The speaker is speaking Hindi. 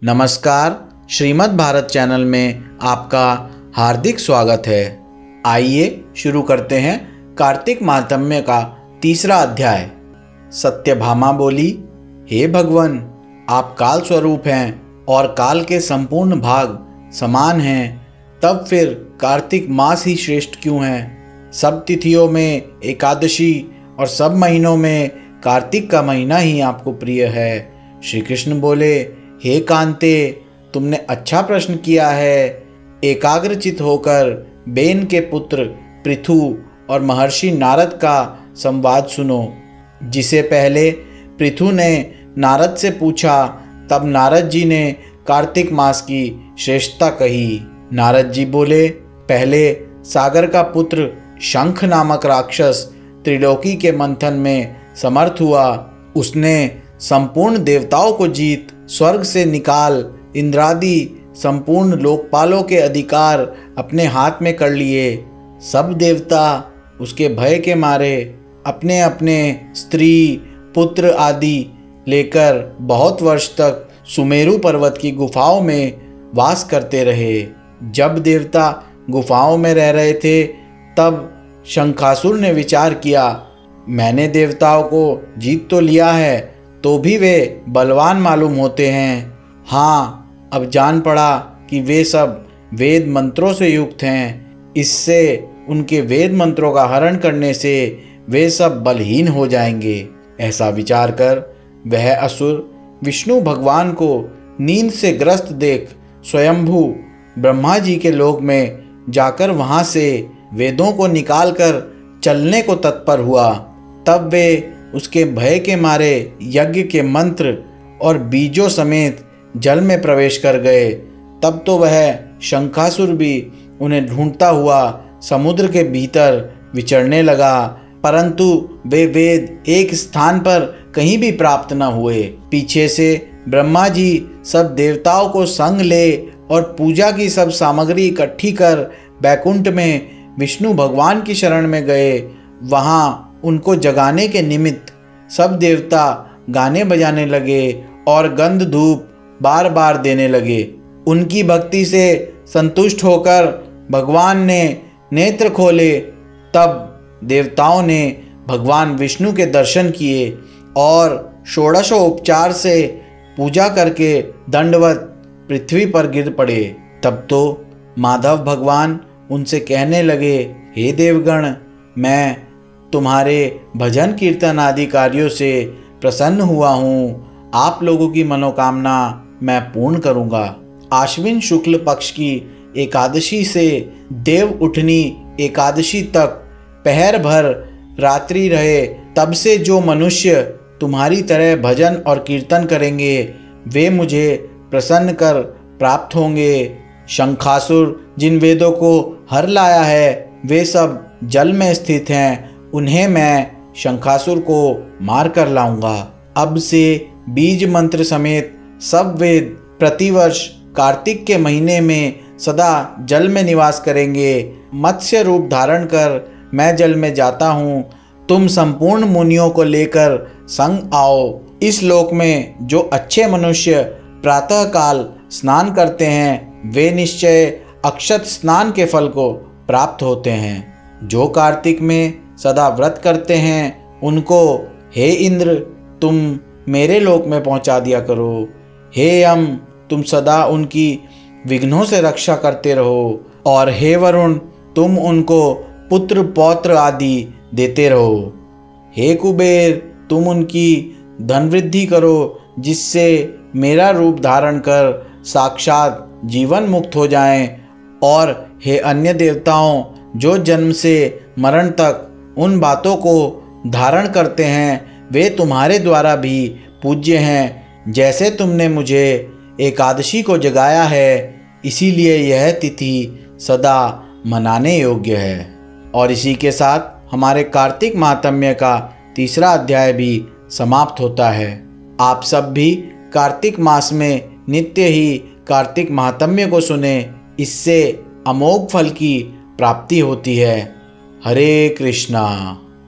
नमस्कार, श्रीमद् भारत चैनल में आपका हार्दिक स्वागत है। आइए शुरू करते हैं कार्तिक महात्म्य का तीसरा अध्याय। सत्यभामा बोली, हे भगवान, आप काल स्वरूप हैं और काल के संपूर्ण भाग समान हैं, तब फिर कार्तिक मास ही श्रेष्ठ क्यों है? सब तिथियों में एकादशी और सब महीनों में कार्तिक का महीना ही आपको प्रिय है। श्री कृष्ण बोले, हे कांते, तुमने अच्छा प्रश्न किया है। एकाग्रचित होकर बेन के पुत्र पृथु और महर्षि नारद का संवाद सुनो। जिसे पहले पृथु ने नारद से पूछा, तब नारद जी ने कार्तिक मास की श्रेष्ठता कही। नारद जी बोले, पहले सागर का पुत्र शंख नामक राक्षस त्रिलोकी के मंथन में समर्थ हुआ। उसने संपूर्ण देवताओं को जीत स्वर्ग से निकाल इंद्रादि संपूर्ण लोकपालों के अधिकार अपने हाथ में कर लिए। सब देवता उसके भय के मारे अपने अपने स्त्री पुत्र आदि लेकर बहुत वर्ष तक सुमेरु पर्वत की गुफाओं में वास करते रहे। जब देवता गुफाओं में रह रहे थे, तब शंखासुर ने विचार किया, मैंने देवताओं को जीत तो लिया है, तो भी वे बलवान मालूम होते हैं। हाँ, अब जान पड़ा कि वे सब वेद मंत्रों से युक्त हैं। इससे उनके वेद मंत्रों का हरण करने से वे सब बलहीन हो जाएंगे। ऐसा विचार कर वह असुर विष्णु भगवान को नींद से ग्रस्त देख स्वयंभू ब्रह्मा जी के लोक में जाकर वहाँ से वेदों को निकालकर चलने को तत्पर हुआ। तब वे उसके भय के मारे यज्ञ के मंत्र और बीजों समेत जल में प्रवेश कर गए। तब तो वह शंखासुर भी उन्हें ढूंढता हुआ समुद्र के भीतर विचरने लगा, परंतु वे वेद एक स्थान पर कहीं भी प्राप्त न हुए। पीछे से ब्रह्मा जी सब देवताओं को संग ले और पूजा की सब सामग्री इकट्ठी कर बैकुंठ में विष्णु भगवान की शरण में गए। वहाँ उनको जगाने के निमित्त सब देवता गाने बजाने लगे और गंध धूप बार बार देने लगे। उनकी भक्ति से संतुष्ट होकर भगवान ने नेत्र खोले। तब देवताओं ने भगवान विष्णु के दर्शन किए और षोडशोपचार से पूजा करके दंडवत पृथ्वी पर गिर पड़े। तब तो माधव भगवान उनसे कहने लगे, हे देवगण, मैं तुम्हारे भजन कीर्तन आदि कार्यों से प्रसन्न हुआ हूँ। आप लोगों की मनोकामना मैं पूर्ण करूँगा। आश्विन शुक्ल पक्ष की एकादशी से देव उठनी एकादशी तक पहर भर रात्रि रहे, तब से जो मनुष्य तुम्हारी तरह भजन और कीर्तन करेंगे, वे मुझे प्रसन्न कर प्राप्त होंगे। शंखासुर जिन वेदों को हर लाया है, वे सब जल में स्थित हैं। उन्हें मैं शंखासुर को मार कर लाऊंगा। अब से बीज मंत्र समेत सब वेद प्रतिवर्ष कार्तिक के महीने में सदा जल में निवास करेंगे। मत्स्य रूप धारण कर मैं जल में जाता हूँ। तुम संपूर्ण मुनियों को लेकर संग आओ। इस लोक में जो अच्छे मनुष्य प्रातःकाल स्नान करते हैं, वे निश्चय अक्षत स्नान के फल को प्राप्त होते हैं। जो कार्तिक में सदा व्रत करते हैं, उनको हे इंद्र, तुम मेरे लोक में पहुंचा दिया करो। हे यम, तुम सदा उनकी विघ्नों से रक्षा करते रहो। और हे वरुण, तुम उनको पुत्र पौत्र आदि देते रहो। हे कुबेर, तुम उनकी धन वृद्धि करो, जिससे मेरा रूप धारण कर साक्षात जीवन मुक्त हो जाएं। और हे अन्य देवताओं, जो जन्म से मरण तक उन बातों को धारण करते हैं, वे तुम्हारे द्वारा भी पूज्य हैं। जैसे तुमने मुझे एकादशी को जगाया है, इसीलिए यह तिथि सदा मनाने योग्य है। और इसी के साथ हमारे कार्तिक महात्म्य का तीसरा अध्याय भी समाप्त होता है। आप सब भी कार्तिक मास में नित्य ही कार्तिक महात्म्य को सुने, इससे अमोघ फल की प्राप्ति होती है। हरे कृष्णा।